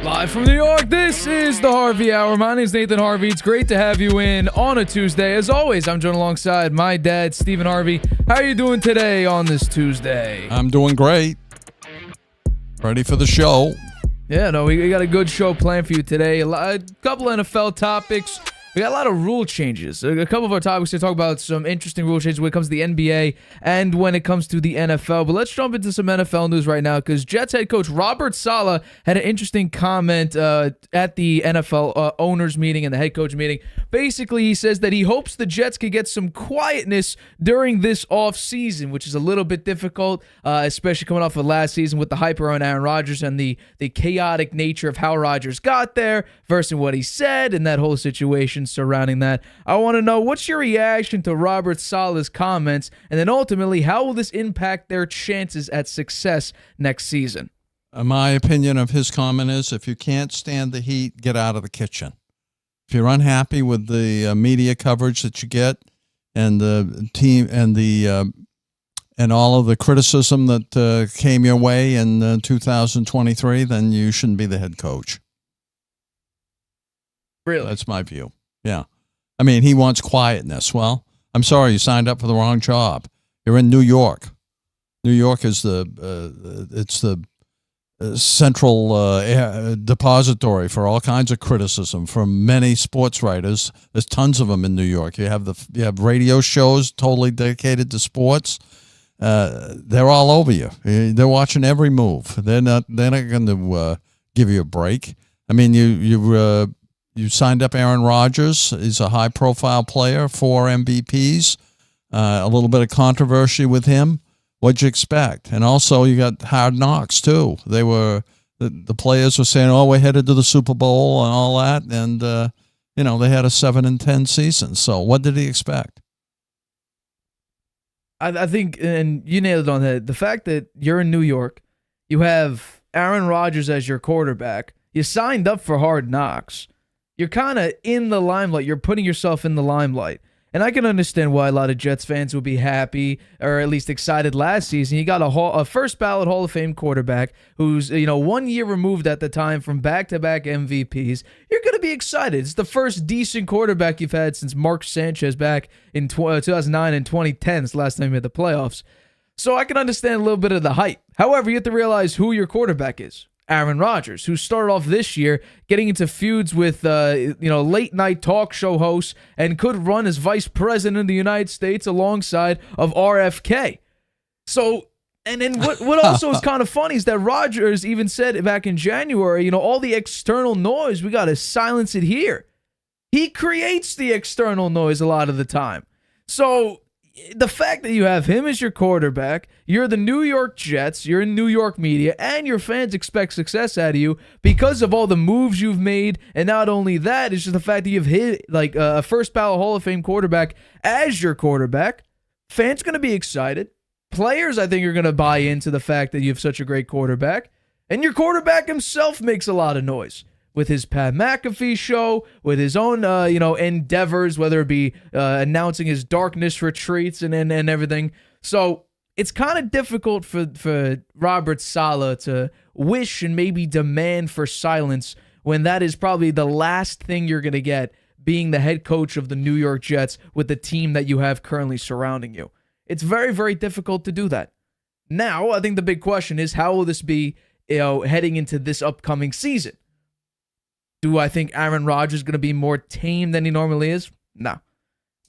Live from New York, this is the Harvey Hour. My name is Nathan Harvey. It's great to have you in on a Tuesday. As always, I'm joined alongside my dad, Stephen Harvey. How are you doing today on this Tuesday? I'm doing great. Ready for the show. Yeah, no, we got a good show planned for you today. A couple NFL topics. We got a lot of rule changes. A couple of our topics to talk about some interesting rule changes when it comes to the NBA and when it comes to the NFL. But let's jump into some NFL news right now because Jets head coach Robert Saleh had an interesting comment at the NFL owners meeting and the head coach meeting. Basically, he says that he hopes the Jets could get some quietness during this offseason, which is a little bit difficult, especially coming off of last season with the hype around Aaron Rodgers and the chaotic nature of how Rodgers got there versus what he said and that whole situation surrounding that. I want to know, what's your reaction to Robert Saleh's comments, and then ultimately, how will this impact their chances at success next season? My opinion of his comment is, if you can't stand the heat, get out of the kitchen. If you're unhappy with the media coverage that you get and the team and all of the criticism that came your way in 2023, then you shouldn't be the head coach. Really? That's my view. Yeah. I mean, he wants quietness. Well, I'm sorry, you signed up for the wrong job. You're in New York. New York is the central depository for all kinds of criticism from many sports writers. There's tons of them in New York. You have radio shows totally dedicated to sports. They're all over you. They're watching every move. They're not going to give you a break. I mean, you signed up Aaron Rodgers. He's a high-profile player, 4 MVPs, a little bit of controversy with him. What'd you expect? And also, you got Hard Knocks, too. The players were saying, oh, we're headed to the Super Bowl and all that. And, they had a 7-10 season. So what did he expect? I think, and you nailed it on the head, the fact that you're in New York, you have Aaron Rodgers as your quarterback, you signed up for Hard Knocks. You're kind of in the limelight. You're putting yourself in the limelight. And I can understand why a lot of Jets fans would be happy or at least excited last season. You got a first ballot Hall of Fame quarterback who's 1 year removed at the time from back-to-back MVPs. You're going to be excited. It's the first decent quarterback you've had since Mark Sanchez back in 2009 and 2010. It's the last time he made the playoffs. So I can understand a little bit of the hype. However, you have to realize who your quarterback is. Aaron Rodgers, who started off this year getting into feuds with late night talk show hosts and could run as vice president of the United States alongside of RFK. So, and then what also is kind of funny is that Rodgers even said back in January, all the external noise, we got to silence it here. He creates the external noise a lot of the time. So the fact that you have him as your quarterback, you're the New York Jets, you're in New York media, and your fans expect success out of you because of all the moves you've made. And not only that, it's just the fact that you've hit like a first ballot Hall of Fame quarterback as your quarterback. Fans going to be excited. Players, I think, are going to buy into the fact that you have such a great quarterback. And your quarterback himself makes a lot of noise with his Pat McAfee show, with his own, endeavors, whether it be announcing his darkness retreats and everything. So it's kind of difficult for Robert Saleh to wish and maybe demand for silence when that is probably the last thing you're going to get being the head coach of the New York Jets with the team that you have currently surrounding you. It's very, very difficult to do that. Now, I think the big question is, how will this be, heading into this upcoming season? Do I think Aaron Rodgers is going to be more tame than he normally is? No.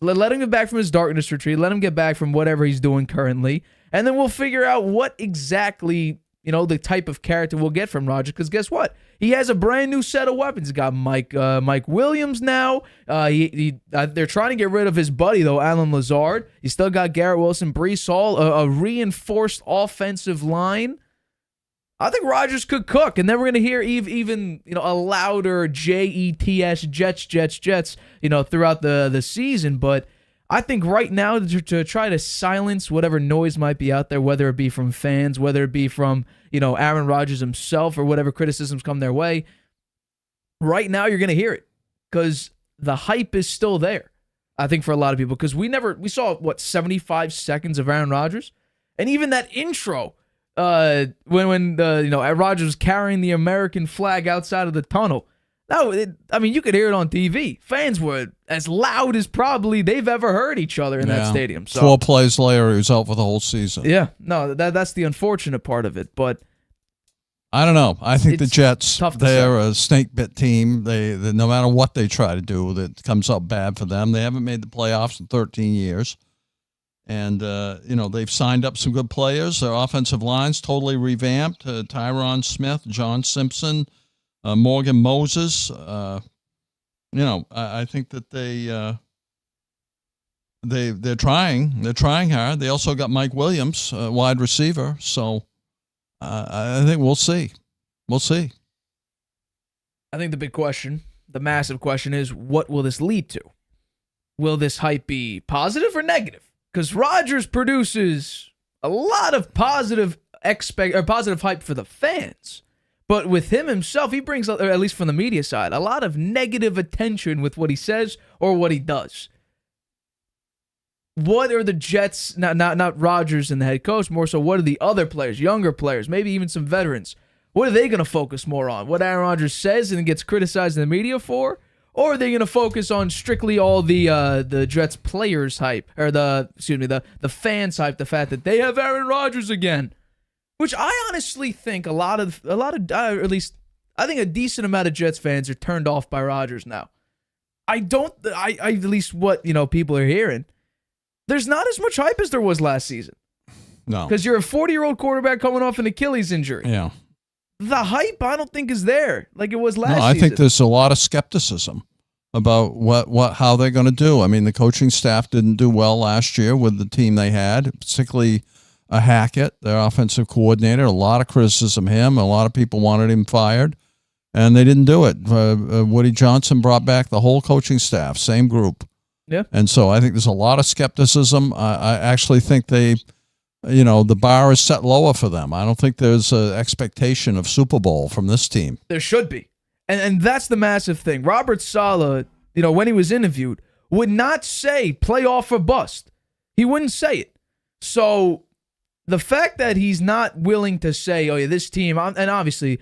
Let him get back from his darkness retreat. Let him get back from whatever he's doing currently. And then we'll figure out what exactly, the type of character we'll get from Rodgers. Because guess what? He has a brand new set of weapons. He's got Mike Williams now. They're trying to get rid of his buddy, though, Alan Lazard. He's still got Garrett Wilson, Breece Hall, a reinforced offensive line. I think Rodgers could cook, and then we're going to hear even a louder Jets, Jets, throughout the season. But I think right now to try to silence whatever noise might be out there, whether it be from fans, whether it be from Aaron Rodgers himself, or whatever criticisms come their way, right now you're going to hear it because the hype is still there. I think for a lot of people, because we saw 75 seconds of Aaron Rodgers, and even that intro. when Rodgers was carrying the American flag outside of the tunnel. You could hear it on TV. Fans were as loud as probably they've ever heard each other in that stadium. So 4 plays later, he was out for the whole season. Yeah, no, that's the unfortunate part of it. But I don't know. I think the Jets, they're say. a snake bit team. They no matter what they try to do, that comes up bad for them. They haven't made the playoffs in 13 years. And, they've signed up some good players. Their offensive line's totally revamped. Tyron Smith, John Simpson, Morgan Moses. I think that they're trying. They're trying hard. They also got Mike Williams, wide receiver. So I think we'll see. We'll see. I think the big question, the massive question is, what will this lead to? Will this hype be positive or negative? Because Rodgers produces a lot of positive hype for the fans. But with him himself, he brings, or at least from the media side, a lot of negative attention with what he says or what he does. What are the Jets, not Rodgers and the head coach, more so what are the other players, younger players, maybe even some veterans, what are they going to focus more on? What Aaron Rodgers says and gets criticized in the media for? Or are they going to focus on strictly all the Jets players hype, or the fans hype, the fact that they have Aaron Rodgers again? Which I honestly think or at least I think a decent amount of Jets fans are turned off by Rodgers now. At least what, people are hearing. There's not as much hype as there was last season. No. Because you're a 40-year-old quarterback coming off an Achilles injury. Yeah. The hype, I don't think, is there like it was last season. I think there's a lot of skepticism about how they're going to do. I mean, the coaching staff didn't do well last year with the team they had, particularly Hackett, their offensive coordinator. A lot of criticism of him. A lot of people wanted him fired, and they didn't do it. Woody Johnson brought back the whole coaching staff, same group. Yeah. And so I think there's a lot of skepticism. I actually think the bar is set lower for them. I don't think there's an expectation of Super Bowl from this team. There should be. And that's the massive thing. Robert Saleh, when he was interviewed, would not say playoff or bust. He wouldn't say it. So the fact that he's not willing to say, oh, yeah, this team, and obviously,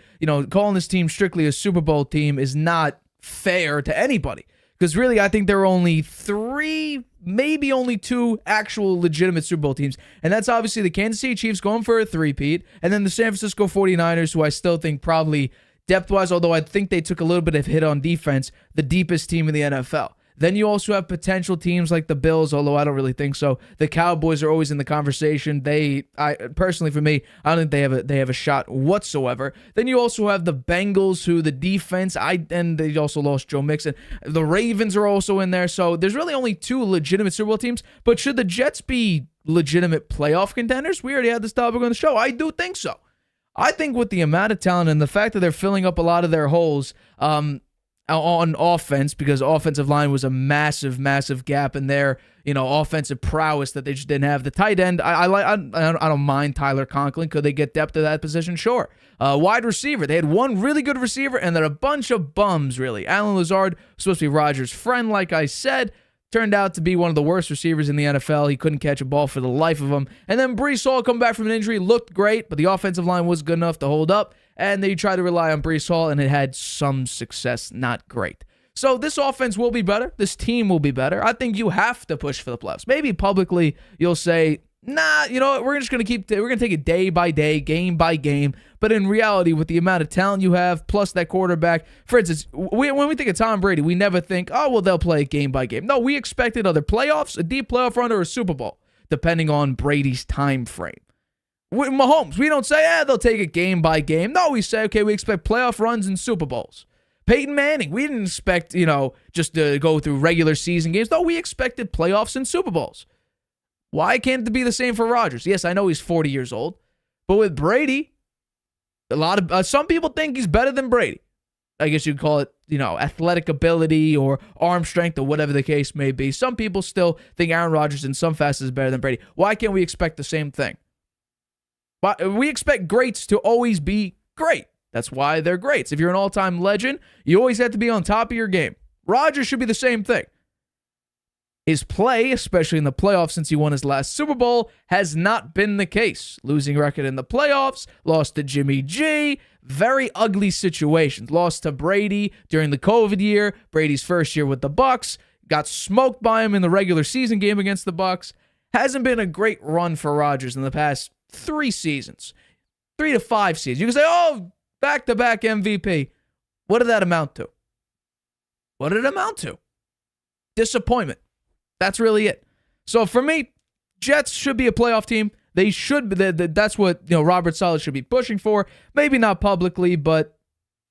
calling this team strictly a Super Bowl team is not fair to anybody. Because really, I think there are only 3, maybe only 2 actual legitimate Super Bowl teams. And that's obviously the Kansas City Chiefs going for a 3-peat, and then the San Francisco 49ers, who I still think probably depth-wise, although I think they took a little bit of hit on defense, the deepest team in the NFL. Then you also have potential teams like the Bills, although I don't really think so. The Cowboys are always in the conversation. Personally, for me, I don't think they have a shot whatsoever. Then you also have the Bengals, who the defense, and they also lost Joe Mixon. The Ravens are also in there. So there's really only 2 legitimate Super Bowl teams. But should the Jets be legitimate playoff contenders? We already had this topic on the show. I do think so. I think with the amount of talent and the fact that they're filling up a lot of their holes, on offense, because offensive line was a massive, massive gap in their, offensive prowess that they just didn't have. The tight end, I don't mind Tyler Conklin. Could they get depth to that position? Sure. Wide receiver, they had one really good receiver and then a bunch of bums, really. Alan Lazard was supposed to be Rodgers' friend, like I said. Turned out to be one of the worst receivers in the NFL. He couldn't catch a ball for the life of him. And then Breece Hall come back from an injury, looked great, but the offensive line was good enough to hold up. And they tried to rely on Breece Hall, and it had some success, not great. So this offense will be better. This team will be better. I think you have to push for the playoffs. Maybe publicly you'll say, nah, you know what, we're going to take it day by day, game by game. But in reality, with the amount of talent you have, plus that quarterback, for instance, when we think of Tom Brady, we never think, oh, well, they'll play it game by game. No, we expected either playoffs, a deep playoff run, or a Super Bowl, depending on Brady's time frame. With Mahomes, we don't say, they'll take it game by game. No, we say, okay, we expect playoff runs and Super Bowls. Peyton Manning, we didn't expect, just to go through regular season games. No, we expected playoffs and Super Bowls. Why can't it be the same for Rodgers? Yes, I know he's 40 years old, but with Brady, some people think he's better than Brady. I guess you'd call it, athletic ability or arm strength or whatever the case may be. Some people still think Aaron Rodgers in some facets is better than Brady. Why can't we expect the same thing? We expect greats to always be great. That's why they're greats. If you're an all-time legend, you always have to be on top of your game. Rodgers should be the same thing. His play, especially in the playoffs since he won his last Super Bowl, has not been the case. Losing record in the playoffs, lost to Jimmy G, very ugly situations. Lost to Brady during the COVID year, Brady's first year with the Bucs, got smoked by him in the regular season game against the Bucs. Hasn't been a great run for Rodgers in the past 3 seasons. 3 to 5 seasons. You can say, oh, back-to-back MVP. What did that amount to? What did it amount to? Disappointment. That's really it. So for me, Jets should be a playoff team. They should be. That's what Robert Saleh should be pushing for. Maybe not publicly, but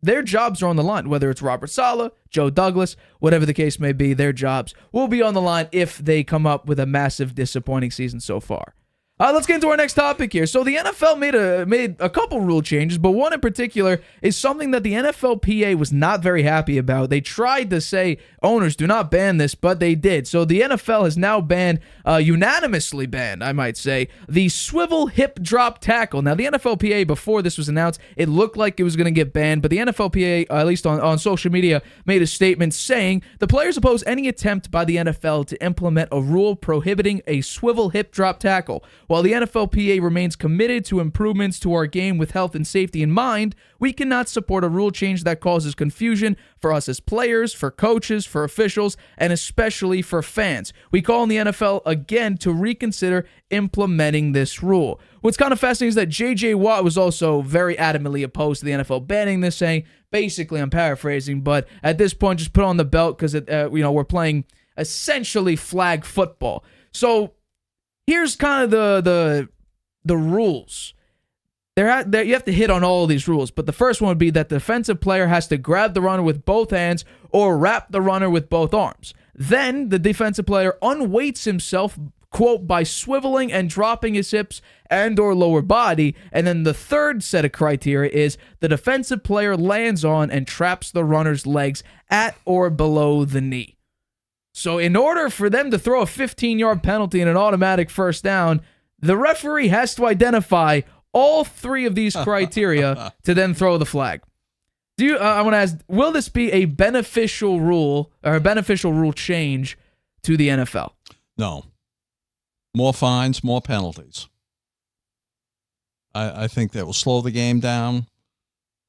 their jobs are on the line. Whether it's Robert Saleh, Joe Douglas, whatever the case may be, their jobs will be on the line if they come up with a massive disappointing season so far. Let's get into our next topic here. So the NFL made a couple rule changes, but one in particular is something that the NFLPA was not very happy about. They tried to say, owners, do not ban this, but they did. So the NFL has now banned, unanimously banned, I might say, the swivel hip drop tackle. Now, the NFLPA, before this was announced, it looked like it was going to get banned, but the NFLPA, at least on social media, made a statement saying, the players oppose any attempt by the NFL to implement a rule prohibiting a swivel hip drop tackle. While the NFLPA remains committed to improvements to our game with health and safety in mind, we cannot support a rule change that causes confusion for us as players, for coaches, for officials, and especially for fans. We call on the NFL again to reconsider implementing this rule. What's kind of fascinating is that J.J. Watt was also very adamantly opposed to the NFL banning this, saying, basically, I'm paraphrasing, but at this point, just put on the belt because we're playing essentially flag football. So here's kind of the rules. You have to hit on all of these rules, but the first one would be that the defensive player has to grab the runner with both hands or wrap the runner with both arms. Then the defensive player unweights himself, quote, by swiveling and dropping his hips and or lower body. And then the third set of criteria is the defensive player lands on and traps the runner's legs at or below the knee. So in order for them to throw a 15-yard penalty and an automatic first down, the referee has to identify all 3 of these criteria to then throw the flag. I want to ask, will this be a beneficial rule or a beneficial rule change to the NFL? No. More fines, more penalties. I think that will slow the game down.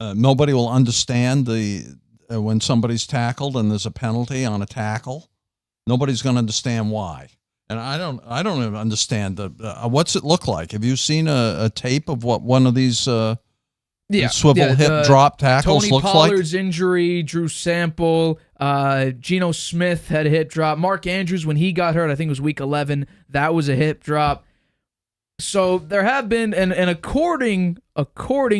Nobody will understand when somebody's tackled and there's a penalty on a tackle. Nobody's going to understand why. And I don't even understand what's it look like. Have you seen a tape of what one of these swivel hip drop tackles Tony looks like? Tony Pollard's injury, Drew Sample, Geno Smith had a hip drop. Mark Andrews, when he got hurt, I think it was week 11, that was a hip drop. So there have been, and according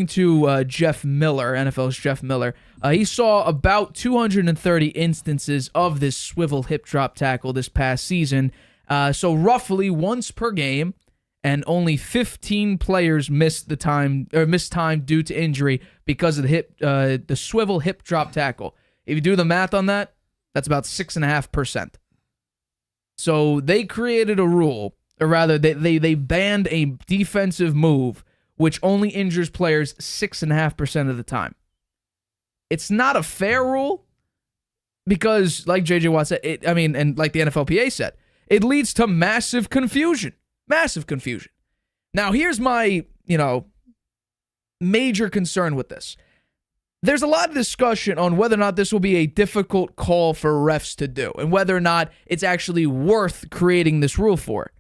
to Jeff Miller, NFL's Jeff Miller, he saw about 230 instances of this swivel hip drop tackle this past season. So roughly once per game, and only 15 players missed time due to injury because of the swivel hip drop tackle. If you do the math on that, that's about 6.5%. So they created a rule, or rather, they banned a defensive move which only injures players 6.5% of the time. It's not a fair rule because, like J.J. Watt said, and like the NFLPA said, it leads to massive confusion. Massive confusion. Now, here's my, major concern with this. There's a lot of discussion on whether or not this will be a difficult call for refs to do and whether or not it's actually worth creating this rule for it.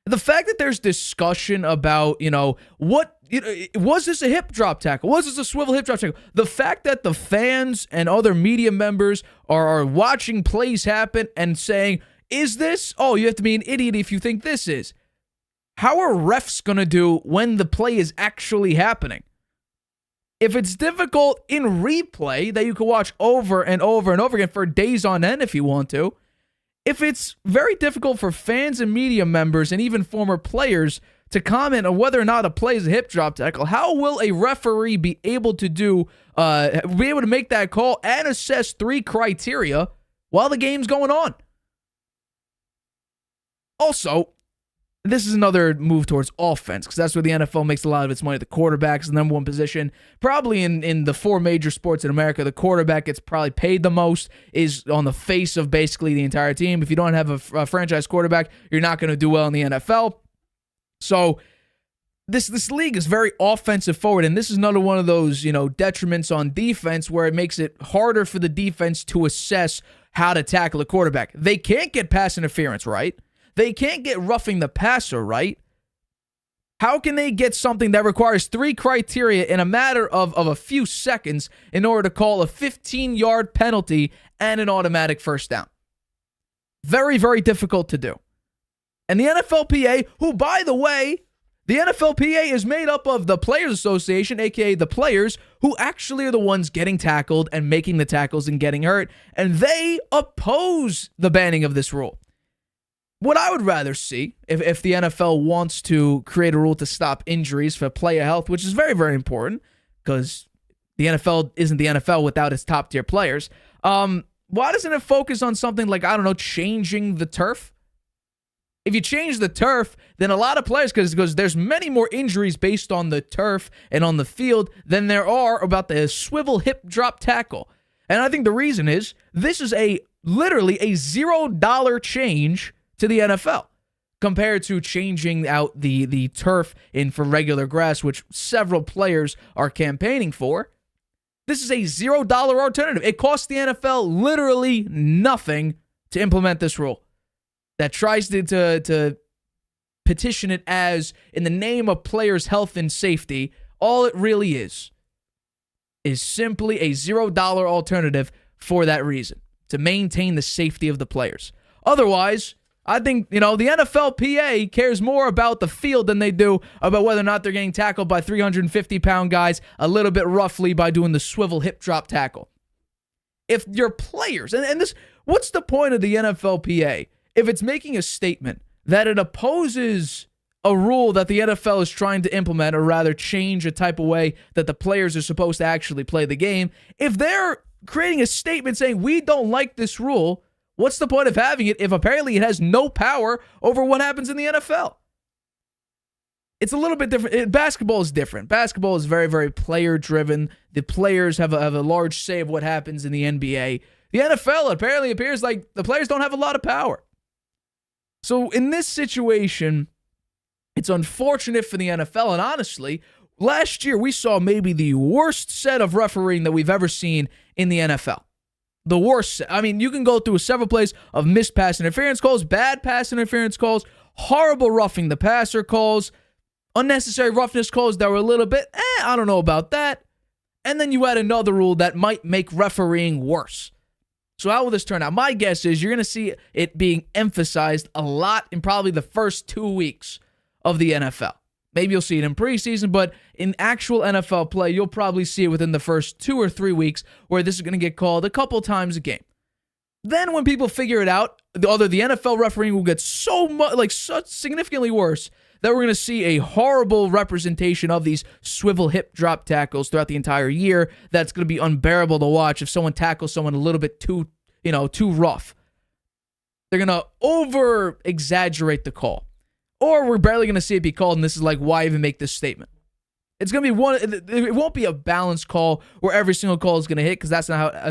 The fact that there's discussion about, was this a hip drop tackle? Was this a swivel hip drop tackle? The fact that the fans and other media members are watching plays happen and saying, is this? Oh, you have to be an idiot if you think this is. How are refs going to do when the play is actually happening? If it's difficult in replay that you can watch over and over and over again for days on end if you want to, if it's very difficult for fans and media members and even former players to comment on whether or not a play is a hip drop tackle, how will a referee be able to make that call and assess 3 criteria while the game's going on? Also, This is another move towards offense because that's where the NFL makes a lot of its money. The quarterback is the number one position. Probably in the four major sports in America, the quarterback gets probably paid the most, is on the face of basically the entire team. If you don't have a franchise quarterback, you're not going to do well in the NFL. So this league is very offensive forward, and this is another one of those, detriments on defense where it makes it harder for the defense to assess how to tackle a quarterback. They can't get pass interference right. They can't get roughing the passer right. How can they get something that requires 3 criteria in a matter of a few seconds in order to call a 15-yard penalty and an automatic first down? Very, very difficult to do. And the NFLPA, who, by the way, the NFLPA is made up of the Players Association, a.k.a. the players, who actually are the ones getting tackled and making the tackles and getting hurt, and they oppose the banning of this rule. What I would rather see, if the NFL wants to create a rule to stop injuries for player health, which is very, very important, because the NFL isn't the NFL without its top-tier players, why doesn't it focus on something like, changing the turf? If you change the turf, then a lot of players, because there's many more injuries based on the turf and on the field than there are about the swivel hip drop tackle. And I think the reason is this is literally a $0 change to the NFL compared to changing out the turf for regular grass, which several players are campaigning for. This is a $0 alternative. It costs the NFL literally nothing to implement this rule that tries to petition it as in the name of players' health and safety. All it really is simply a $0 alternative for that reason, to maintain the safety of the players. Otherwise, I think, the NFLPA cares more about the field than they do about whether or not they're getting tackled by 350-pound guys a little bit roughly by doing the swivel hip drop tackle. If your players, and this, what's the point of the NFLPA if it's making a statement that it opposes a rule that the NFL is trying to implement, or rather change a type of way that the players are supposed to actually play the game? If they're creating a statement saying we don't like this rule, what's the point of having it if apparently it has no power over what happens in the NFL? It's a little bit different. Basketball is different. Basketball is very, very player-driven. The players have a large say of what happens in the NBA. The NFL apparently appears like the players don't have a lot of power. So in this situation, it's unfortunate for the NFL. And honestly, last year we saw maybe the worst set of refereeing that we've ever seen in the NFL. The worst. I mean, you can go through several plays of missed pass interference calls, bad pass interference calls, horrible roughing the passer calls, unnecessary roughness calls that were a little bit, I don't know about that. And then you add another rule that might make refereeing worse. So how will this turn out? My guess is you're going to see it being emphasized a lot in probably the first 2 weeks of the NFL. Maybe you'll see it in preseason, but in actual NFL play, you'll probably see it within the first 2 or 3 weeks where this is going to get called a couple times a game. Then when people figure it out, the NFL refereeing will get such significantly worse that we're going to see a horrible representation of these swivel hip drop tackles throughout the entire year. That's going to be unbearable to watch if someone tackles someone a little bit too rough. They're going to over-exaggerate the call. Or we're barely going to see it be called, and this is like, why even make this statement? It's going to be it won't be a balanced call where every single call is going to hit, because that's not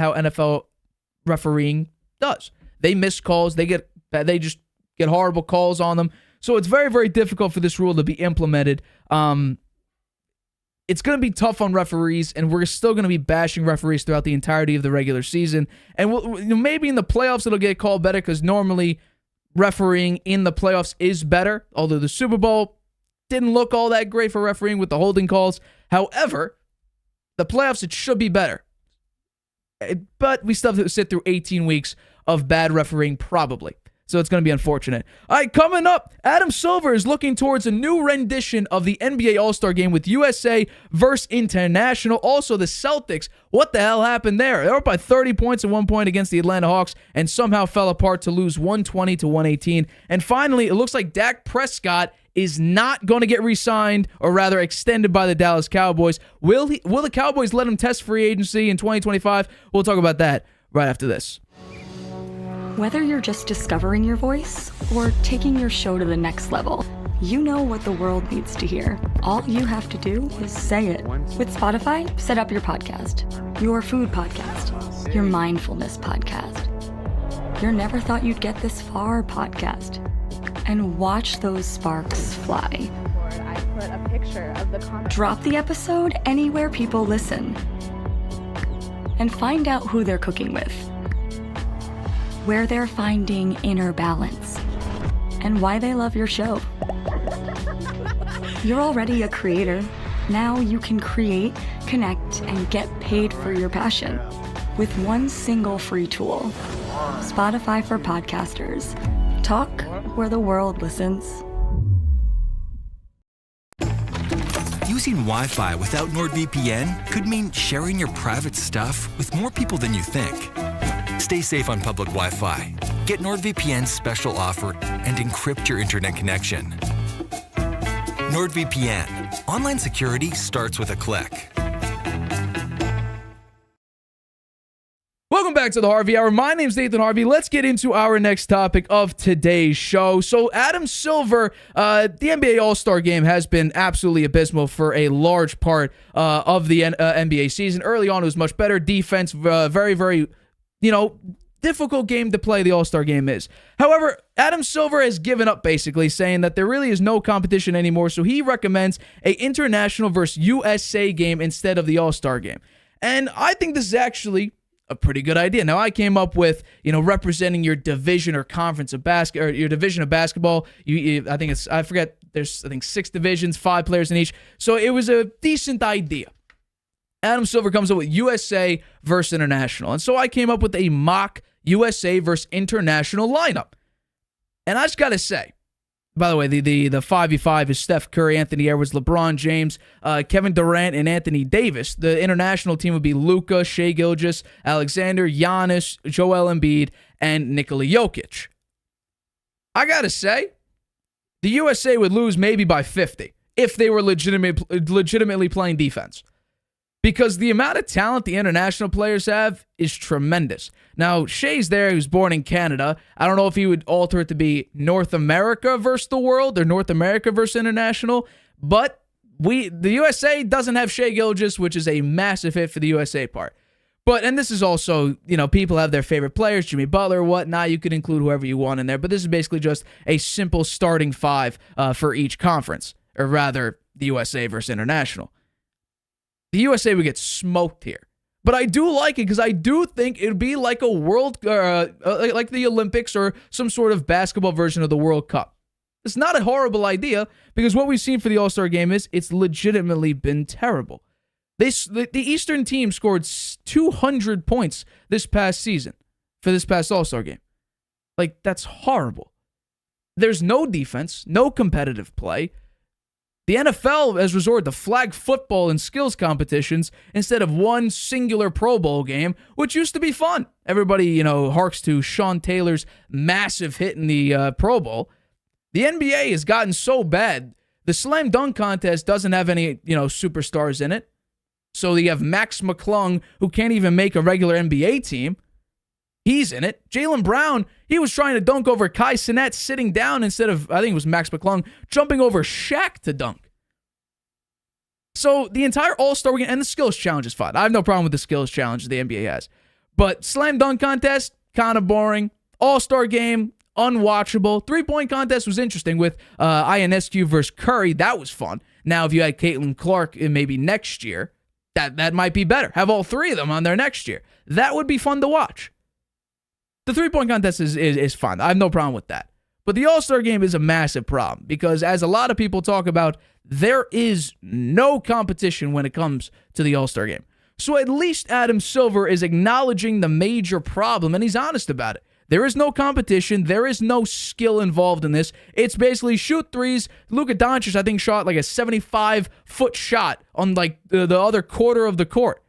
how NFL refereeing does. They miss calls, they just get horrible calls on them. So it's very, very difficult for this rule to be implemented. It's going to be tough on referees, and we're still going to be bashing referees throughout the entirety of the regular season. And maybe in the playoffs it'll get called better, because normally refereeing in the playoffs is better, although the Super Bowl didn't look all that great for refereeing with the holding calls. However, the playoffs, it should be better. But we still have to sit through 18 weeks of bad refereeing, probably. So it's going to be unfortunate. All right, coming up, Adam Silver is looking towards a new rendition of the NBA All-Star Game with USA versus International. Also, the Celtics. What the hell happened there? They were up by 30 points at one point against the Atlanta Hawks and somehow fell apart to lose 120-118. And finally, it looks like Dak Prescott is not going to get re-signed, or rather extended, by the Dallas Cowboys. Will the Cowboys let him test free agency in 2025? We'll talk about that right after this. Whether you're just discovering your voice or taking your show to the next level, you know what the world needs to hear. All you have to do is say it. With Spotify, set up your podcast. Your food podcast. Your mindfulness podcast. Your never thought you'd get this far podcast. And watch those sparks fly. I put a picture of the content. Drop the episode anywhere people listen. And find out who they're cooking with. Where they're finding inner balance. And why they love your show. You're already a creator. Now you can create, connect, and get paid for your passion with one single free tool. Spotify for podcasters. Talk where the world listens. Using Wi-Fi without NordVPN could mean sharing your private stuff with more people than you think. Stay safe on public Wi-Fi. Get NordVPN's special offer and encrypt your internet connection. NordVPN. Online security starts with a click. Welcome back to the Harvey Hour. My name's Nathan Harvey. Let's get into our next topic of today's show. So Adam Silver, the NBA All-Star Game has been absolutely abysmal for a large part of the NBA season. Early on, it was much better. Defense, very, very, difficult game to play, the All-Star Game is. However, Adam Silver has given up, basically, saying that there really is no competition anymore, so he recommends a international versus USA game instead of the All-Star Game. And I think this is actually a pretty good idea. Now, I came up with, representing your division or conference of basketball, or your division of basketball. There's 6 divisions, 5 players in each. So it was a decent idea. Adam Silver comes up with USA versus international. And so I came up with a mock USA versus international lineup. And I just got to say, by the way, the 5v5 is Steph Curry, Anthony Edwards, LeBron James, Kevin Durant, and Anthony Davis. The international team would be Luka, Shai Gilgeous, Alexander, Giannis, Joel Embiid, and Nikola Jokic. I got to say, the USA would lose maybe by 50 if they were legitimately playing defense. Because the amount of talent the international players have is tremendous. Now, Shai's there, who's born in Canada. I don't know if he would alter it to be North America versus the world or North America versus international, but the USA doesn't have Shai Gilgeous, which is a massive hit for the USA part. And this is also, people have their favorite players, Jimmy Butler, whatnot. You could include whoever you want in there, but this is basically just a simple starting 5 for each conference, or rather, the USA versus international. The USA would get smoked here. But I do like it because I do think it would be like a world, like the Olympics or some sort of basketball version of the World Cup. It's not a horrible idea because what we've seen for the All-Star Game is it's legitimately been terrible. The Eastern team scored 200 points this past season for this past All-Star Game. That's horrible. There's no defense, no competitive play. The NFL has resorted to flag football and skills competitions instead of one singular Pro Bowl game, which used to be fun. Everybody, harks to Sean Taylor's massive hit in the Pro Bowl. The NBA has gotten so bad, the slam dunk contest doesn't have any, superstars in it. So you have Max McClung, who can't even make a regular NBA team. He's in it. Jaylen Brown, he was trying to dunk over Kai Cenat sitting down instead of, I think it was Max McClung, jumping over Shaq to dunk. So the entire All-Star Weekend, and the skills challenge is fun. I have no problem with the skills challenge the NBA has. But slam dunk contest, kind of boring. All-Star Game, unwatchable. Three-point contest was interesting with Ionescu versus Curry. That was fun. Now, if you had Caitlin Clark maybe next year, that might be better. Have all 3 of them on there next year. That would be fun to watch. The three-point contest is fun. I have no problem with that. But the All-Star Game is a massive problem because, as a lot of people talk about, there is no competition when it comes to the All-Star Game. So at least Adam Silver is acknowledging the major problem, and he's honest about it. There is no competition. There is no skill involved in this. It's basically shoot threes. Luka Doncic, I think, shot like a 75-foot shot on the other quarter of the court.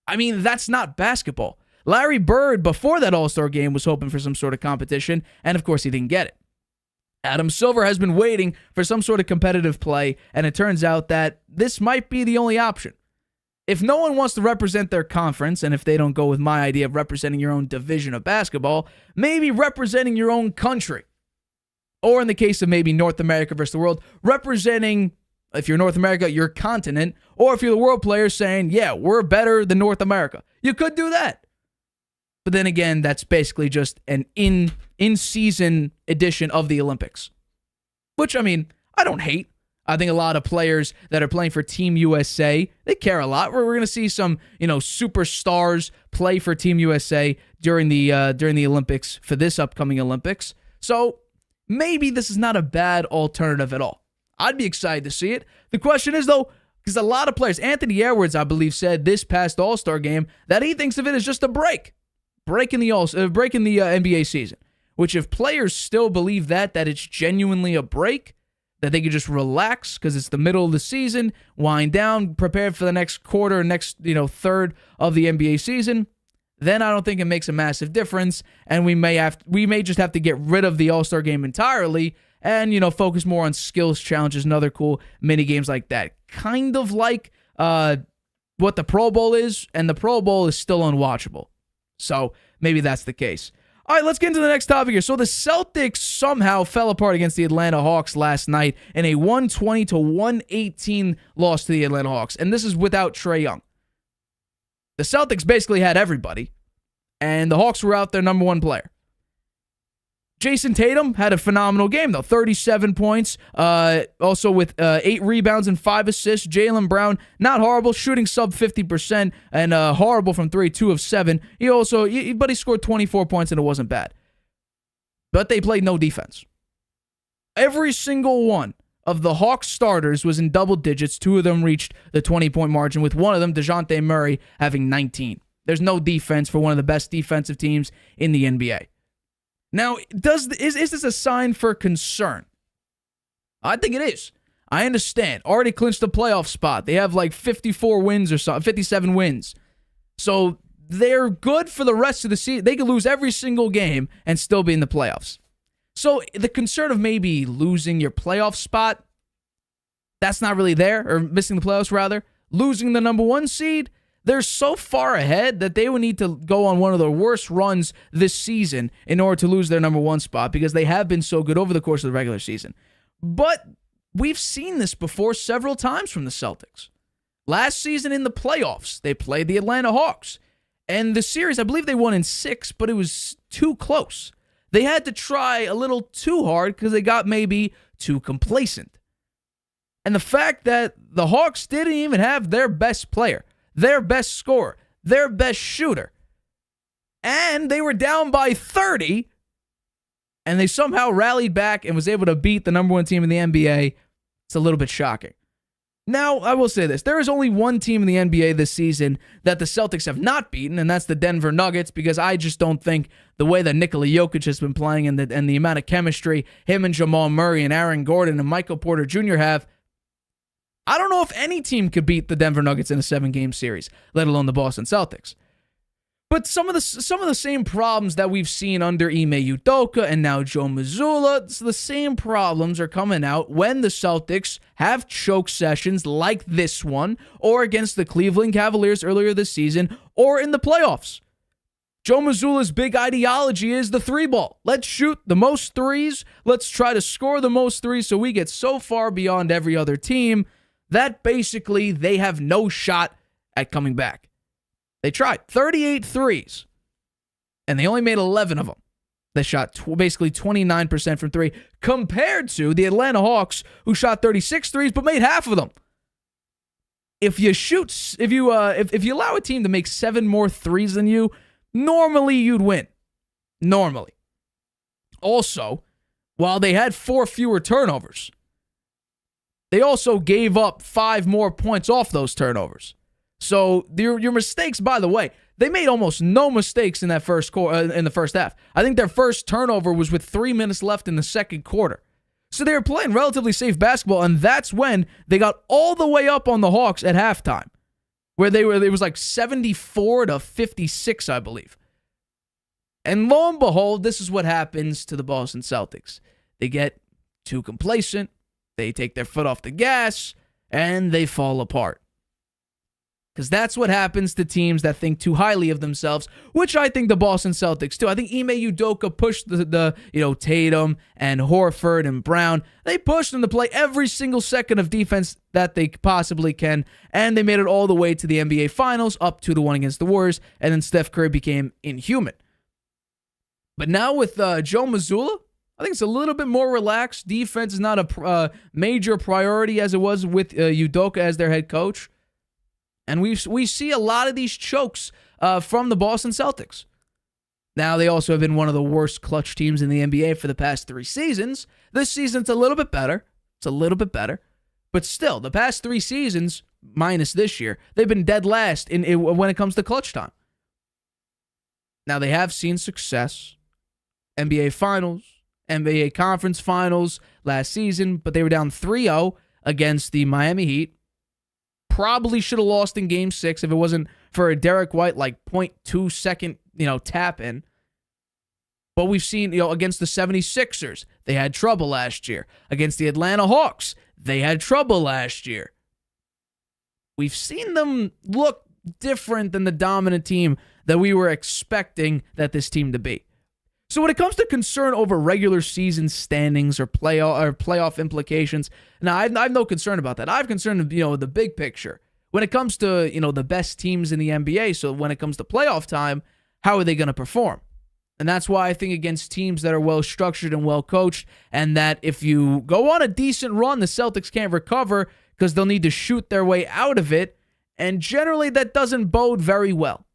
I mean, that's not basketball. Larry Bird, before that All-Star Game, was hoping for some sort of competition, and of course he didn't get it. Adam Silver has been waiting for some sort of competitive play, and it turns out that this might be the only option. if no one wants to represent their conference, and if they don't go with my idea of representing your own division of basketball, maybe representing your own country. Or in the case of maybe North America versus the world, representing, if you're North America, your continent. Or if you're the world player, saying, yeah, we're better than North America. You could do that. But then again, that's basically just an in-season edition of the Olympics. Which, I mean, I don't hate. I think a lot of players that are playing for Team USA, they care a lot. We're going to see some, superstars play for Team USA during the Olympics for this upcoming Olympics. So maybe this is not a bad alternative at all. I'd be excited to see it. The question is, though, because a lot of players, Anthony Edwards, I believe, said this past All-Star game that he thinks of it as just a breaking the NBA season. Which, if players still believe that it's genuinely a break, that they could just relax because it's the middle of the season, wind down, prepare for the next quarter, next third of the NBA season, then I don't think it makes a massive difference, and we may just have to get rid of the All-Star game entirely and focus more on skills challenges and other cool mini games like that. Kind of like what the Pro Bowl is, and the Pro Bowl is still unwatchable. So maybe that's the case. All right, let's get into the next topic here. So the Celtics somehow fell apart against the Atlanta Hawks last night in a 120-118 loss to the Atlanta Hawks. And this is without Trae Young. The Celtics basically had everybody, and the Hawks were out their number one player. Jason Tatum had a phenomenal game, though. 37 points, also with 8 rebounds and 5 assists. Jaylen Brown, not horrible, shooting sub 50%, and horrible from 3, 2 of 7. But he scored 24 points, and it wasn't bad. But they played no defense. Every single one of the Hawks starters was in double digits. 2 of them reached the 20-point margin, with one of them, DeJounte Murray, having 19. There's no defense for one of the best defensive teams in the NBA. Now, is this a sign for concern? I think it is. I understand. Already clinched the playoff spot. They have like 54 wins or something, 57 wins. So they're good for the rest of the season. They could lose every single game and still be in the playoffs. So the concern of maybe losing your playoff spot, that's not really there, or missing the playoffs rather. Losing the number 1 seed, they're so far ahead that they would need to go on one of the worst runs this season in order to lose their number 1 spot, because they have been so good over the course of the regular season. But we've seen this before several times from the Celtics. Last season in the playoffs, they played the Atlanta Hawks. And the series, I believe they won in 6, but it was too close. They had to try a little too hard because they got maybe too complacent. And the fact that the Hawks didn't even have their best player, their best scorer, their best shooter, and they were down by 30, and they somehow rallied back and was able to beat the number 1 team in the NBA, it's a little bit shocking. Now, I will say this. There is only one team in the NBA this season that the Celtics have not beaten, and that's the Denver Nuggets, because I just don't think the way that Nikola Jokic has been playing and the amount of chemistry him and Jamal Murray and Aaron Gordon and Michael Porter Jr. have, I don't know if any team could beat the Denver Nuggets in a 7-game series, let alone the Boston Celtics. But some of the same problems that we've seen under Ime Udoka and now Joe Mazzulla, the same problems are coming out when the Celtics have choke sessions like this one, or against the Cleveland Cavaliers earlier this season, or in the playoffs. Joe Mazzulla's big ideology is the 3-ball. Let's shoot the most threes. Let's try to score the most threes so we get so far beyond every other team that basically they have no shot at coming back. They tried 38 threes, and they only made 11 of them. They shot basically 29% from 3, compared to the Atlanta Hawks, who shot 36 threes but made half of them. If you allow a team to make 7 more threes than you, normally you'd win. Normally. Also, while they had 4 fewer turnovers, they also gave up 5 more points off those turnovers. So your mistakes, by the way, they made almost no mistakes in that in the first half. I think their first turnover was with 3 minutes left in the second quarter. So they were playing relatively safe basketball, and that's when they got all the way up on the Hawks at halftime, where it was like 74-56, I believe. And lo and behold, this is what happens to the Boston Celtics. They get too complacent, they take their foot off the gas, and they fall apart. Because that's what happens to teams that think too highly of themselves, which I think the Boston Celtics do. I think Ime Udoka pushed the Tatum and Horford and Brown. They pushed them to play every single second of defense that they possibly can, and they made it all the way to the NBA Finals, up to the one against the Warriors, and then Steph Curry became inhuman. But now with Joe Mazzulla, I think it's a little bit more relaxed. Defense is not a major priority as it was with Udoka as their head coach. And we see a lot of these chokes from the Boston Celtics. Now, they also have been one of the worst clutch teams in the NBA for the past 3 seasons. This season, it's a little bit better. But still, the past 3 seasons, minus this year, they've been dead last when it comes to clutch time. Now, they have seen success. NBA Finals, NBA Conference Finals last season, but they were down 3-0 against the Miami Heat. Probably should have lost in Game 6 if it wasn't for a Derek White 0.2 second tap in. But we've seen against the 76ers, they had trouble last year. Against the Atlanta Hawks, they had trouble last year. We've seen them look different than the dominant team that we were expecting that this team to be. So when it comes to concern over regular season standings or playoff implications, now I have no concern about that. I have concern of the big picture. When it comes to the best teams in the NBA, so when it comes to playoff time, how are they going to perform? And that's why I think against teams that are well structured and well coached, and that if you go on a decent run, the Celtics can't recover because they'll need to shoot their way out of it, and generally that doesn't bode very well.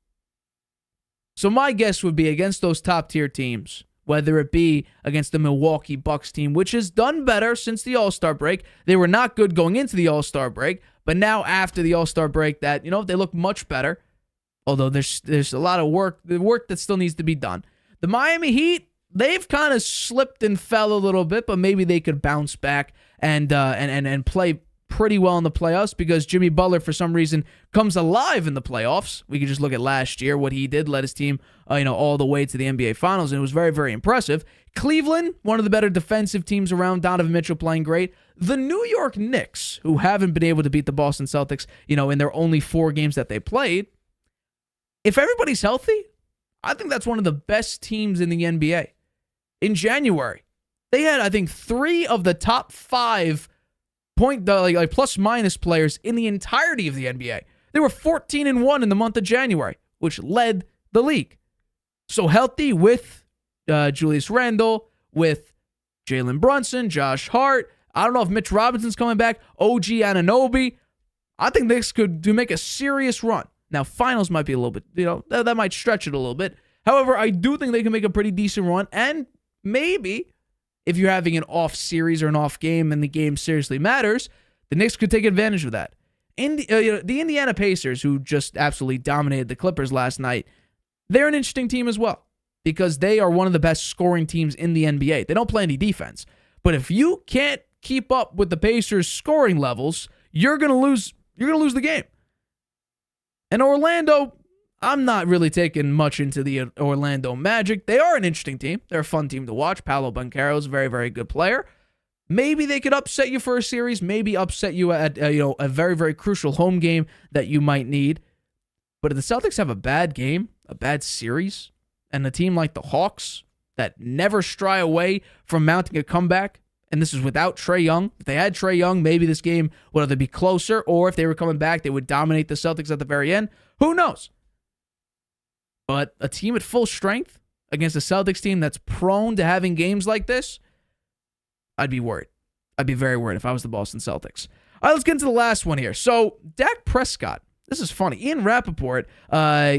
So my guess would be against those top-tier teams, whether it be against the Milwaukee Bucks team, which has done better since the All-Star break. They were not good going into the All-Star break, but now after the All-Star break, that they look much better. Although there's a lot of work that still needs to be done. The Miami Heat, they've kind of slipped and fell a little bit, but maybe they could bounce back and play pretty well in the playoffs because Jimmy Butler, for some reason, comes alive in the playoffs. We can just look at last year, what he did, led his team all the way to the NBA Finals, and it was very, very impressive. Cleveland, one of the better defensive teams around, Donovan Mitchell playing great. The New York Knicks, who haven't been able to beat the Boston Celtics, in their only 4 games that they played. If everybody's healthy, I think that's one of the best teams in the NBA. In January, they had, I think, 3 of the top 5 plus minus players in the entirety of the NBA. They were 14-1 in the month of January, which led the league. So healthy with Julius Randle, with Jalen Brunson, Josh Hart. I don't know if Mitch Robinson's coming back, OG Anunoby. I think this could make a serious run. Now, finals might be a little bit, that might stretch it a little bit. However, I do think they can make a pretty decent run, and maybe if you're having an off series or an off game and the game seriously matters, the Knicks could take advantage of that. The Indiana Pacers, who just absolutely dominated the Clippers last night, they're an interesting team as well because they are one of the best scoring teams in the NBA. They don't play any defense. But if you can't keep up with the Pacers' scoring levels, you're going to lose the game. And Orlando, I'm not really taking much into the Orlando Magic. They are an interesting team. They're a fun team to watch. Paolo Banchero is a very, very good player. Maybe they could upset you for a series. Maybe upset you at a very, very crucial home game that you might need. But if the Celtics have a bad game, a bad series, and a team like the Hawks that never shy away from mounting a comeback, and this is without Trae Young. If they had Trae Young, maybe this game would either be closer, or if they were coming back, they would dominate the Celtics at the very end. Who knows? But a team at full strength against a Celtics team that's prone to having games like this, I'd be worried. I'd be very worried if I was the Boston Celtics. All right, let's get into the last one here. So, Dak Prescott. This is funny. Ian Rappaport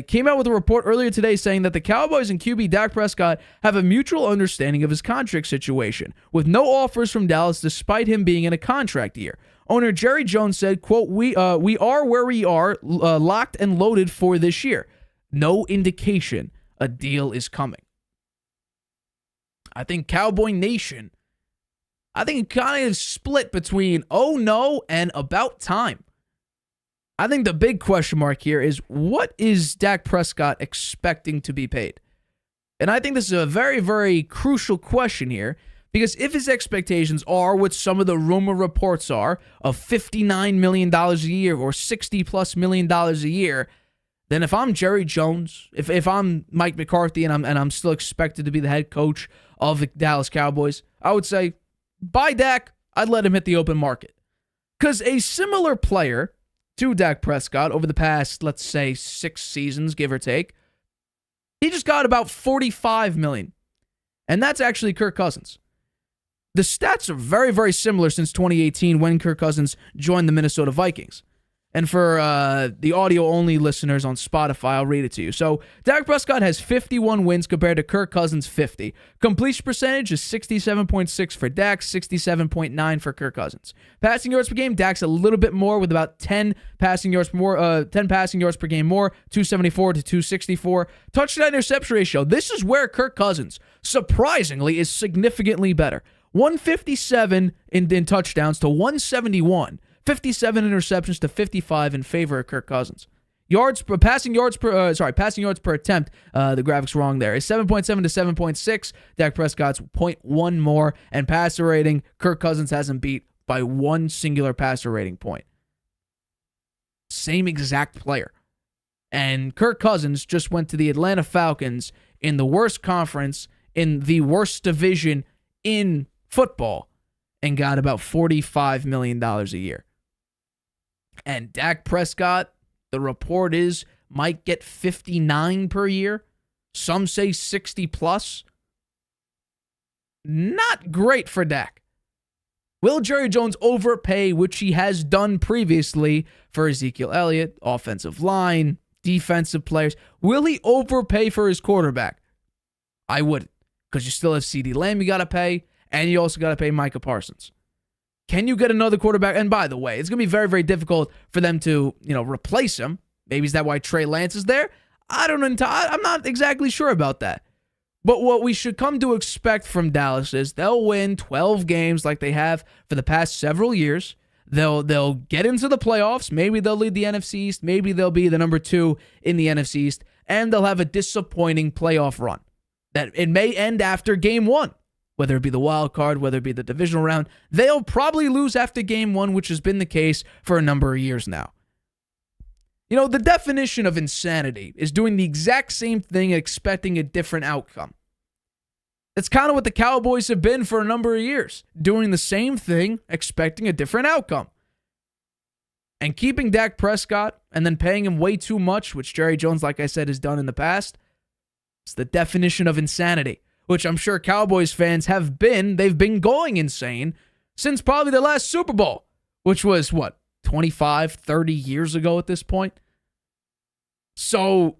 came out with a report earlier today saying that the Cowboys and QB Dak Prescott have a mutual understanding of his contract situation, with no offers from Dallas despite him being in a contract year. Owner Jerry Jones said, quote, we are where we are, locked and loaded for this year. No indication a deal is coming. I think Cowboy Nation, kind of split between oh no and about time. I think the big question mark here is, what is Dak Prescott expecting to be paid? And I think this is a very, very crucial question here Because if his expectations are what some of the rumor reports are of $59 million a year or $60+ million a year, then if I'm Jerry Jones, if I'm Mike McCarthy and I'm still expected to be the head coach of the Dallas Cowboys, I would say, buy Dak. I'd let him hit the open market. Because a similar player to Dak Prescott over the past, let's say, 6 seasons, give or take, he just got about $45 million. And that's actually Kirk Cousins. The stats are very, very similar since 2018 when Kirk Cousins joined the Minnesota Vikings. And for the audio-only listeners on Spotify, I'll read it to you. So, Dak Prescott has 51 wins compared to Kirk Cousins' 50. Completion percentage is 67.6 for Dak, 67.9 for Kirk Cousins. Passing yards per game, Dak's a little bit more with about 10 passing yards per game more, 274 to 264. Touchdown interception ratio, this is where Kirk Cousins, surprisingly, is significantly better. 157 in touchdowns to 171. 57 interceptions to 55 in favor of Kirk Cousins. Passing yards per attempt, the graphic's wrong there, is 7.7 to 7.6. Dak Prescott's 0.1 more, and passer rating, Kirk Cousins hasn't beat by one singular passer rating point. Same exact player. And Kirk Cousins just went to the Atlanta Falcons in the worst conference, in the worst division in football, and got about $45 million a year. And Dak Prescott, the report is, might get 59 per year. Some say 60 plus. Not great for Dak. Will Jerry Jones overpay, which he has done previously for Ezekiel Elliott, offensive line, defensive players? Will he overpay for his quarterback? I wouldn't, because you still have CeeDee Lamb you got to pay, and you also got to pay Micah Parsons. Can you get another quarterback? And by the way, it's going to be very, very difficult for them to, replace him. Maybe is that why Trey Lance is there? I don't know. I'm not exactly sure about that. But what we should come to expect from Dallas is they'll win 12 games like they have for the past several years. They'll get into the playoffs. Maybe they'll lead the NFC East. Maybe they'll be the number 2 in the NFC East. And they'll have a disappointing playoff run. That it may end after game 1. Whether it be the wild card, whether it be the divisional round, they'll probably lose after game 1, which has been the case for a number of years now. The definition of insanity is doing the exact same thing and expecting a different outcome. That's kind of what the Cowboys have been for a number of years, doing the same thing, expecting a different outcome. And keeping Dak Prescott and then paying him way too much, which Jerry Jones, like I said, has done in the past, it's the definition of insanity. Which I'm sure Cowboys fans they've been going insane since probably the last Super Bowl, which was, 25, 30 years ago at this point? So,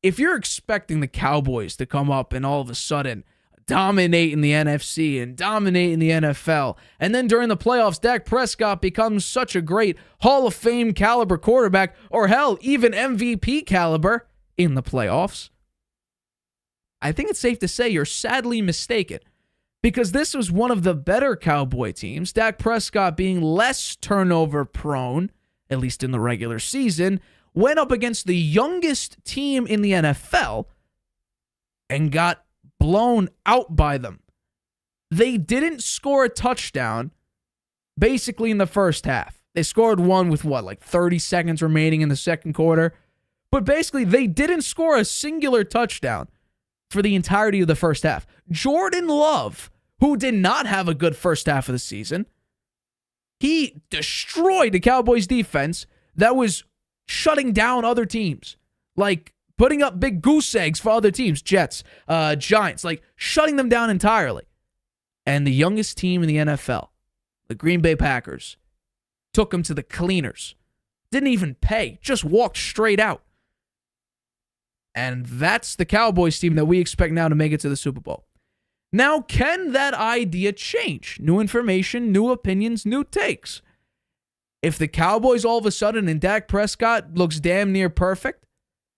if you're expecting the Cowboys to come up and all of a sudden dominate in the NFC and dominate in the NFL, and then during the playoffs, Dak Prescott becomes such a great Hall of Fame caliber quarterback, or hell, even MVP caliber in the playoffs, I think it's safe to say you're sadly mistaken, because this was one of the better Cowboy teams, Dak Prescott being less turnover prone, at least in the regular season, went up against the youngest team in the NFL and got blown out by them. They didn't score a touchdown basically in the first half. They scored one with 30 seconds remaining in the second quarter, but basically they didn't score a singular touchdown for the entirety of the first half. Jordan Love, who did not have a good first half of the season, he destroyed the Cowboys defense that was shutting down other teams, like putting up big goose eggs for other teams, Jets, Giants, like shutting them down entirely. And the youngest team in the NFL, the Green Bay Packers, took them to the cleaners. Didn't even pay, just walked straight out. And that's the Cowboys team that we expect now to make it to the Super Bowl. Now, can that idea change? New information, new opinions, new takes. If the Cowboys all of a sudden and Dak Prescott looks damn near perfect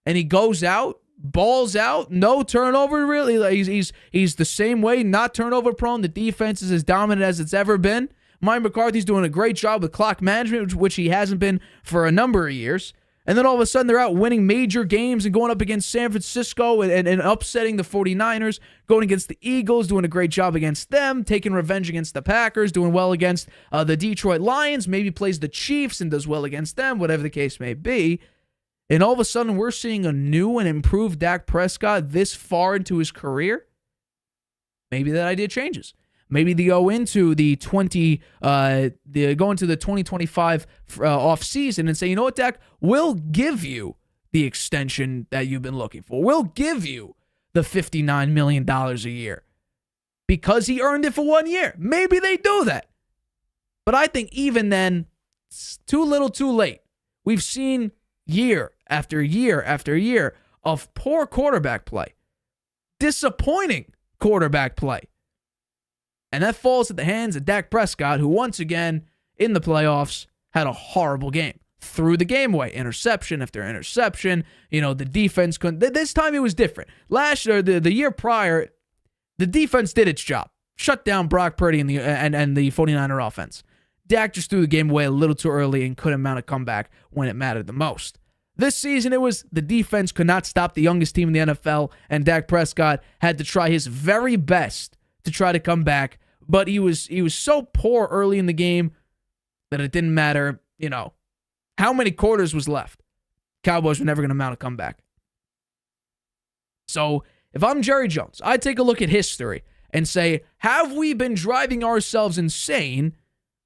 and he goes out, balls out, no turnover really, he's the same way, not turnover prone, the defense is as dominant as it's ever been. Mike McCarthy's doing a great job with clock management, which he hasn't been for a number of years. And then all of a sudden they're out winning major games and going up against San Francisco and upsetting the 49ers, going against the Eagles, doing a great job against them, taking revenge against the Packers, doing well against the Detroit Lions, maybe plays the Chiefs and does well against them, whatever the case may be. And all of a sudden we're seeing a new and improved Dak Prescott this far into his career. Maybe that idea changes. Maybe they go into the 2025 offseason and say, you know what, Dak, we'll give you the extension that you've been looking for. We'll give you the $59 million a year because he earned it for 1 year. Maybe they do that. But I think even then, it's too little too late. We've seen year after year after year of poor quarterback play, disappointing quarterback play. And that falls at the hands of Dak Prescott, who once again in the playoffs had a horrible game. Threw the game away. Interception after interception. The defense couldn't. This time it was different. Last year, the year prior, the defense did its job. Shut down Brock Purdy and the 49er offense. Dak just threw the game away a little too early and couldn't mount a comeback when it mattered the most. This season, it was the defense could not stop the youngest team in the NFL, and Dak Prescott had to try his very best to try to come back. But he was so poor early in the game that it didn't matter, how many quarters was left. Cowboys were never going to mount a comeback. So if I'm Jerry Jones, I take a look at history and say, have we been driving ourselves insane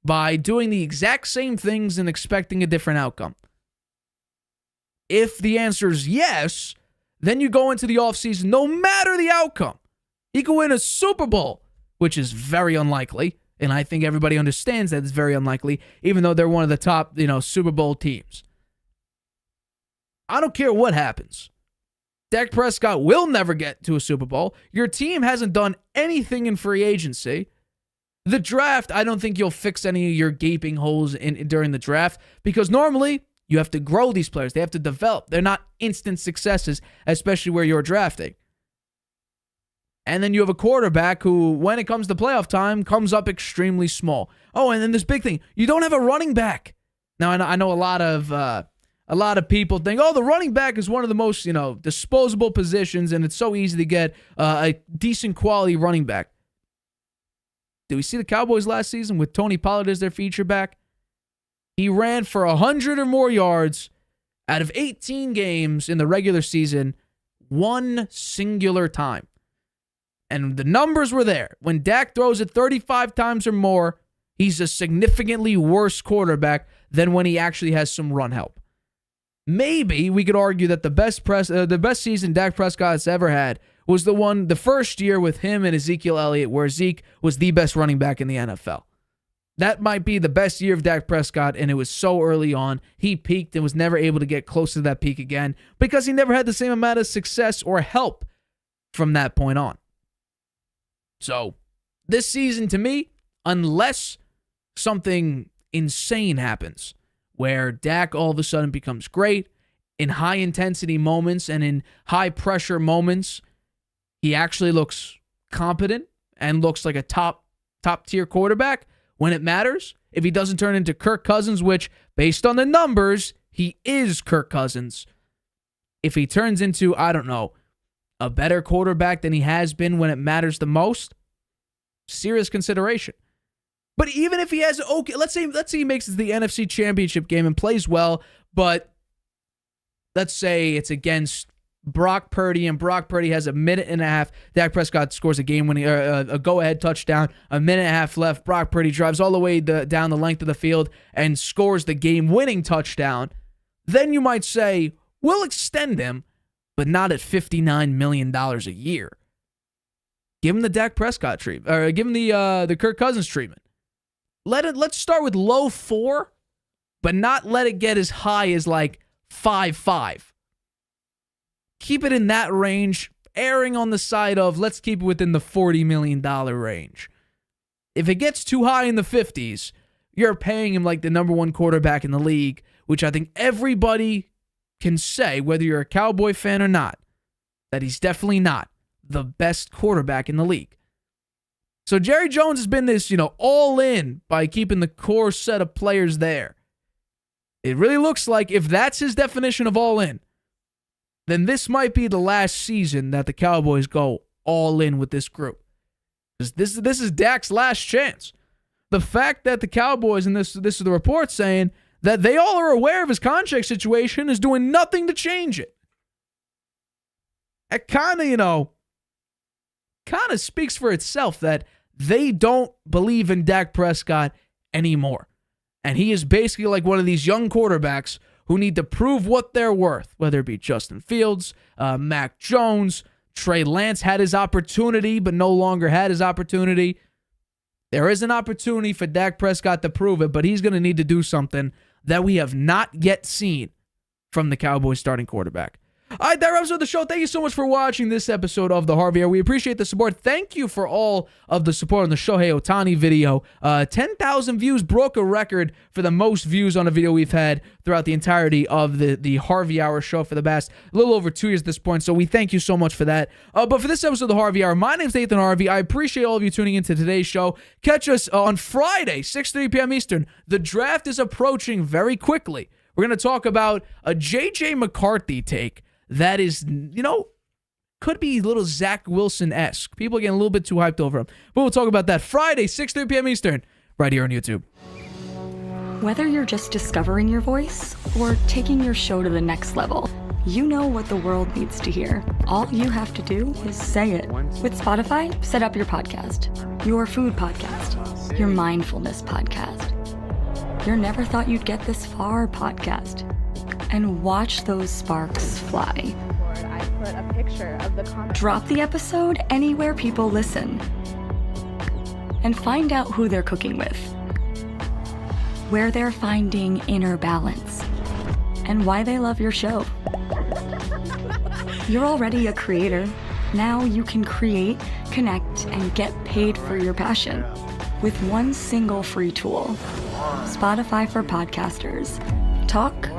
by doing the exact same things and expecting a different outcome? If the answer is yes, then you go into the offseason, no matter the outcome. He could win a Super Bowl, which is very unlikely, and I think everybody understands that it's very unlikely, even though they're one of the top, Super Bowl teams. I don't care what happens. Dak Prescott will never get to a Super Bowl. Your team hasn't done anything in free agency. The draft, I don't think you'll fix any of your gaping holes during the draft, because normally you have to grow these players. They have to develop. They're not instant successes, especially where you're drafting. And then you have a quarterback who, when it comes to playoff time, comes up extremely small. Oh, and then this big thing, you don't have a running back. Now, I know a lot of people think, the running back is one of the most, disposable positions, and it's so easy to get a decent quality running back. Did we see the Cowboys last season with Tony Pollard as their feature back? He ran for 100 or more yards out of 18 games in the regular season, one singular time. And the numbers were there. When Dak throws it 35 times or more, he's a significantly worse quarterback than when he actually has some run help. Maybe we could argue that the best season Dak Prescott has ever had was the first year with him and Ezekiel Elliott, where Zeke was the best running back in the NFL. That might be the best year of Dak Prescott, and it was so early on. He peaked and was never able to get close to that peak again because he never had the same amount of success or help from that point on. So, this season to me, unless something insane happens, where Dak all of a sudden becomes great, in high-intensity moments and in high-pressure moments, he actually looks competent and looks like a top-tier quarterback when it matters. If he doesn't turn into Kirk Cousins, which, based on the numbers, he is Kirk Cousins. If he turns into, a better quarterback than he has been when it matters the most, serious consideration. But even if he has let's say he makes it to the NFC Championship game and plays well, but let's say it's against Brock Purdy and Brock Purdy has a minute and a half. Dak Prescott scores a game-winning, a go-ahead touchdown, a minute and a half left. Brock Purdy drives all the way down the length of the field and scores the game-winning touchdown. Then you might say, we'll extend him, but not at $59 million a year. Give him the Dak Prescott treatment, or give him the Kirk Cousins treatment. Let's start with low 4, but not let it get as high as like 5.5. Keep it in that range, erring on the side of let's keep it within the $40 million range. If it gets too high in the 50s, you're paying him like the number one quarterback in the league, which I think everybody can say, whether you're a Cowboy fan or not, that he's definitely not the best quarterback in the league. So Jerry Jones has been this, all in by keeping the core set of players there. It really looks like if that's his definition of all in, then this might be the last season that the Cowboys go all in with this group. This is Dak's last chance. The fact that the Cowboys, and this is the report saying, that they all are aware of his contract situation is doing nothing to change it. It kind of speaks for itself that they don't believe in Dak Prescott anymore. And he is basically like one of these young quarterbacks who need to prove what they're worth, whether it be Justin Fields, Mac Jones, Trey Lance had his opportunity but no longer had his opportunity. There is an opportunity for Dak Prescott to prove it, but he's going to need to do something that we have not yet seen from the Cowboys starting quarterback. All right, that wraps up the show. Thank you so much for watching this episode of The Harvey Hour. We appreciate the support. Thank you for all of the support on the Shohei Ohtani video. 10,000 views broke a record for the most views on a video we've had throughout the entirety of the Harvey Hour show for the past a little over 2 years at this point. So we thank you so much for that. But for this episode of The Harvey Hour, my name's Nathan Harvey. I appreciate all of you tuning into today's show. Catch us on Friday, 6:30 p.m. Eastern. The draft is approaching very quickly. We're going to talk about a J.J. McCarthy take that is, could be a little Zach Wilson-esque. People are getting a little bit too hyped over him. But we'll talk about that Friday, 6:30 p.m. Eastern, right here on YouTube. Whether you're just discovering your voice or taking your show to the next level, you know what the world needs to hear. All you have to do is say it. With Spotify, set up your podcast. Your food podcast. Your mindfulness podcast. Your never thought you'd get this far podcast. And watch those sparks fly. I put a picture of the Drop the episode anywhere people listen. And find out who they're cooking with. Where they're finding inner balance. And why they love your show. You're already a creator. Now you can create, connect, and get paid for your passion with one single free tool. Spotify for podcasters. Talk